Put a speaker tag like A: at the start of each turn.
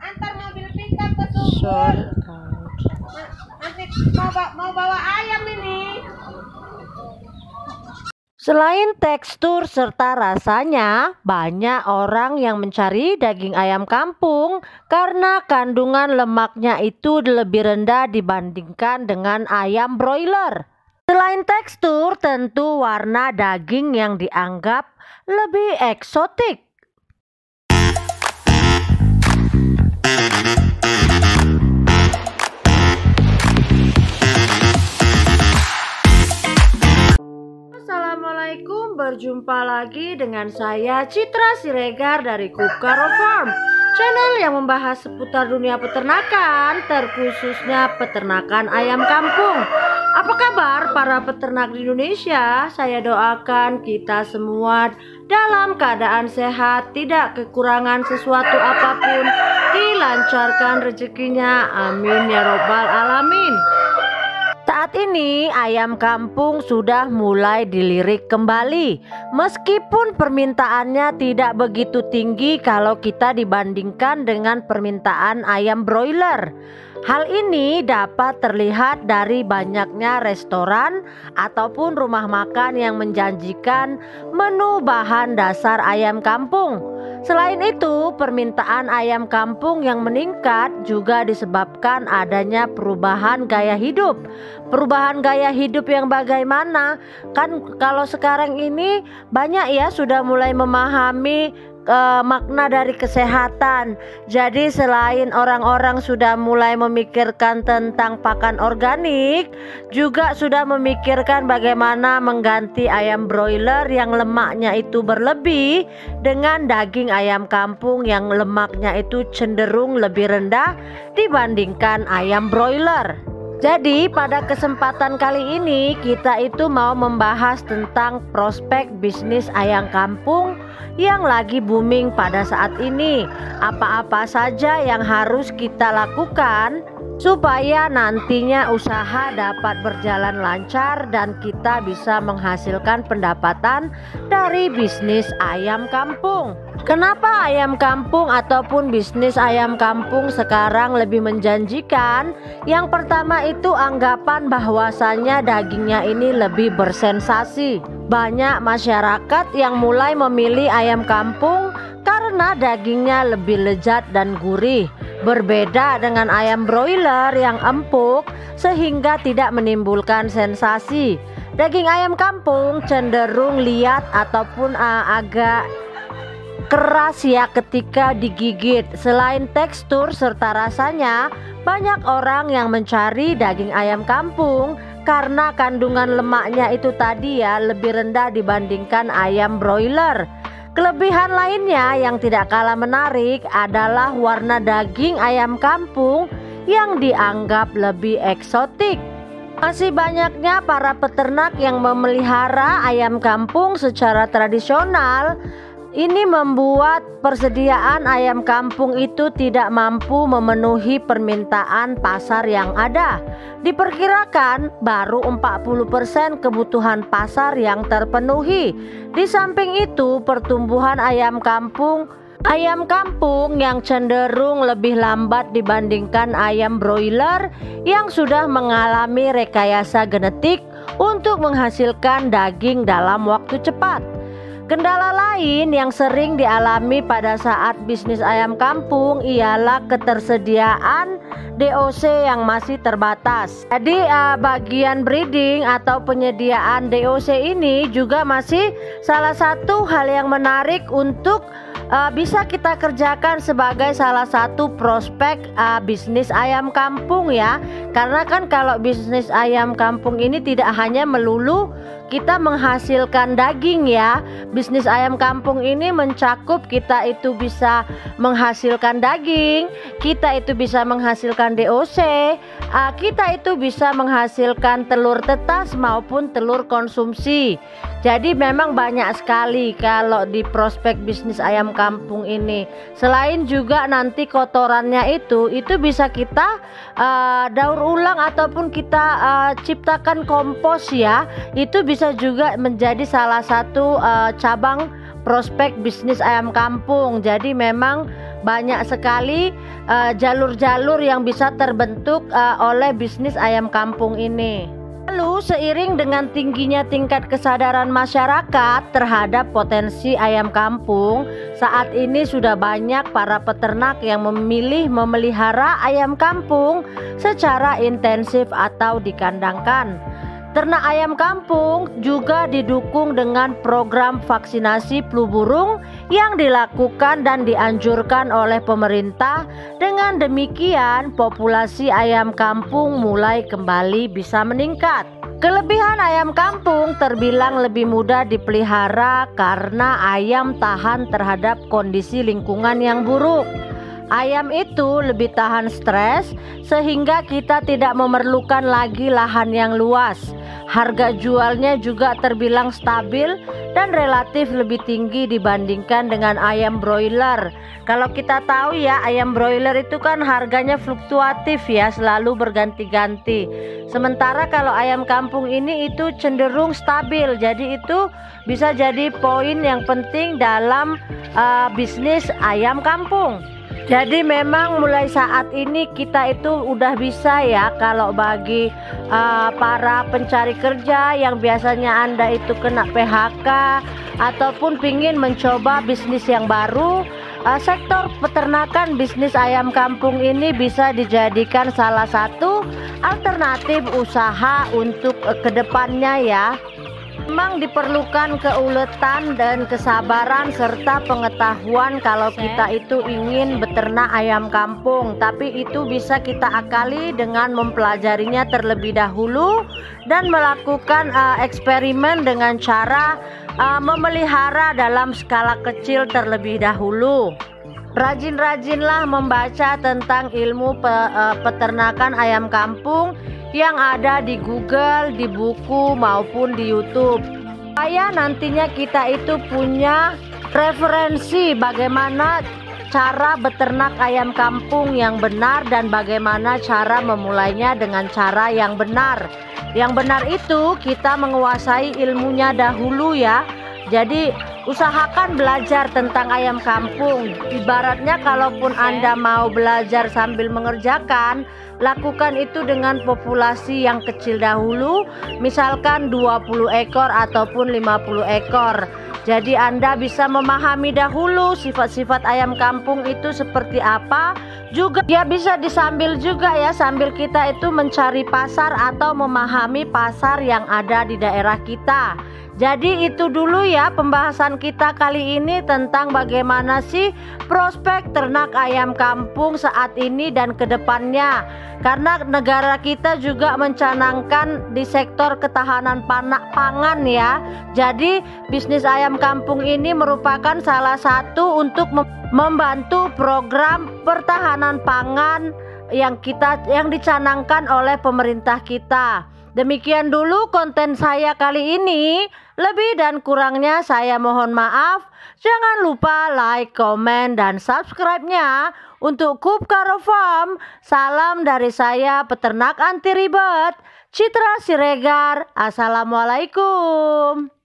A: antar mobil pickup ke Sumur. Nanti mau bawa ayam ini.
B: Selain tekstur serta rasanya, banyak orang yang mencari daging ayam kampung karena kandungan lemaknya itu lebih rendah dibandingkan dengan ayam broiler. Selain tekstur, tentu warna daging yang dianggap lebih eksotik. Assalamualaikum, berjumpa lagi dengan saya Citra Siregar dari Kukaro Farm, channel yang membahas seputar dunia peternakan, terkhususnya peternakan ayam kampung. Apa kabar para peternak di Indonesia? Saya doakan kita semua dalam keadaan sehat, tidak kekurangan sesuatu apapun, dilancarkan rezekinya, amin ya robbal alamin. Saat ini ayam kampung sudah mulai dilirik kembali, meskipun permintaannya tidak begitu tinggi kalau kita dibandingkan dengan permintaan ayam broiler. Hal ini dapat terlihat dari banyaknya restoran ataupun rumah makan yang menjanjikan menu bahan dasar ayam kampung. Selain itu, permintaan ayam kampung yang meningkat juga disebabkan adanya perubahan gaya hidup. Perubahan gaya hidup yang bagaimana? Kan kalau sekarang ini banyak ya sudah mulai memahami makna dari kesehatan. Jadi selain orang-orang sudah mulai memikirkan tentang pakan organik, juga sudah memikirkan bagaimana mengganti ayam broiler yang lemaknya itu berlebih dengan daging ayam kampung yang lemaknya itu cenderung lebih rendah dibandingkan ayam broiler. Jadi pada kesempatan kali ini kita itu mau membahas tentang prospek bisnis ayam kampung yang lagi booming pada saat ini. Apa-apa saja yang harus kita lakukan supaya nantinya usaha dapat berjalan lancar dan kita bisa menghasilkan pendapatan dari bisnis ayam kampung. Kenapa ayam kampung ataupun bisnis ayam kampung sekarang lebih menjanjikan? Yang pertama itu anggapan bahwasannya dagingnya ini lebih bersensasi. Banyak masyarakat yang mulai memilih ayam kampung karena dagingnya lebih lezat dan gurih. Berbeda dengan ayam broiler yang empuk sehingga tidak menimbulkan sensasi. Daging ayam kampung cenderung liat ataupun agak keras ya ketika digigit. Selain tekstur serta rasanya, banyak orang yang mencari daging ayam kampung karena kandungan lemaknya itu tadi ya lebih rendah dibandingkan ayam broiler. Kelebihan lainnya yang tidak kalah menarik adalah warna daging ayam kampung yang dianggap lebih eksotik. Masih banyaknya para peternak yang memelihara ayam kampung secara tradisional. Ini membuat persediaan ayam kampung itu tidak mampu memenuhi permintaan pasar yang ada. Diperkirakan baru 40% kebutuhan pasar yang terpenuhi. Di samping itu, pertumbuhan ayam kampung yang cenderung lebih lambat dibandingkan ayam broiler yang sudah mengalami rekayasa genetik untuk menghasilkan daging dalam waktu cepat. Kendala lain yang sering dialami pada saat bisnis ayam kampung ialah ketersediaan DOC yang masih terbatas. Jadi bagian breeding atau penyediaan DOC ini juga masih salah satu hal yang menarik untuk bisa kita kerjakan sebagai salah satu prospek bisnis ayam kampung ya. Karena kan kalau bisnis ayam kampung ini tidak hanya melulu kita menghasilkan daging ya. Bisnis ayam kampung ini mencakup kita itu bisa menghasilkan daging, kita itu bisa menghasilkan DOC, kita itu bisa menghasilkan telur tetas maupun telur konsumsi. Jadi memang banyak sekali kalau di prospek bisnis ayam kampung ini. Selain juga nanti kotorannya itu bisa kita daur ulang ataupun kita ciptakan kompos ya. Itu bisa juga menjadi salah satu cabang prospek bisnis ayam kampung. Jadi memang banyak sekali jalur-jalur yang bisa terbentuk oleh bisnis ayam kampung ini. Lalu seiring dengan tingginya tingkat kesadaran masyarakat terhadap potensi ayam kampung, saat ini sudah banyak para peternak yang memilih memelihara ayam kampung secara intensif atau dikandangkan. Ternak ayam kampung juga didukung dengan program vaksinasi flu burung yang dilakukan dan dianjurkan oleh pemerintah. Dengan demikian, populasi ayam kampung mulai kembali bisa meningkat. Kelebihan ayam kampung terbilang lebih mudah dipelihara karena ayam tahan terhadap kondisi lingkungan yang buruk. Ayam itu lebih tahan stres sehingga kita tidak memerlukan lagi lahan yang luas. Harga jualnya juga terbilang stabil dan relatif lebih tinggi dibandingkan dengan ayam broiler. Kalau kita tahu ya, ayam broiler itu kan harganya fluktuatif ya, selalu berganti-ganti. Sementara kalau ayam kampung ini itu cenderung stabil. Jadi itu bisa jadi poin yang penting dalam bisnis ayam kampung. Jadi memang mulai saat ini kita itu udah bisa ya, kalau bagi para pencari kerja yang biasanya Anda itu kena PHK ataupun pingin mencoba bisnis yang baru, sektor peternakan bisnis ayam kampung ini bisa dijadikan salah satu alternatif usaha untuk kedepannya ya. Memang diperlukan keuletan dan kesabaran serta pengetahuan kalau kita itu ingin beternak ayam kampung. Tapi itu bisa kita akali dengan mempelajarinya terlebih dahulu dan melakukan eksperimen dengan cara memelihara dalam skala kecil terlebih dahulu. Rajin-rajinlah membaca tentang ilmu peternakan ayam kampung yang ada di Google, di buku maupun di YouTube. Supaya nantinya kita itu punya referensi bagaimana cara beternak ayam kampung yang benar dan bagaimana cara memulainya dengan cara yang benar. Yang benar itu kita menguasai ilmunya dahulu ya. Jadi usahakan belajar tentang ayam kampung. Ibaratnya kalaupun Anda mau belajar sambil mengerjakan, lakukan itu dengan populasi yang kecil dahulu, misalkan 20 ekor ataupun 50 ekor. Jadi Anda bisa memahami dahulu sifat-sifat ayam kampung itu seperti apa. Juga dia bisa disambil juga ya, sambil kita itu mencari pasar atau memahami pasar yang ada di daerah kita. Jadi itu dulu ya pembahasan kita kali ini tentang bagaimana sih prospek ternak ayam kampung saat ini dan kedepannya. Karena negara kita juga mencanangkan di sektor ketahanan pangan ya. Jadi bisnis ayam kampung ini merupakan salah satu untuk membantu program pertahanan pangan yang dicanangkan oleh pemerintah kita. Demikian dulu konten saya kali ini. Lebih dan kurangnya saya mohon maaf. Jangan lupa like, komen, dan subscribe-nya untuk Kupkaro Farm. Salam dari saya, peternak anti ribet, Citra Siregar. Assalamualaikum.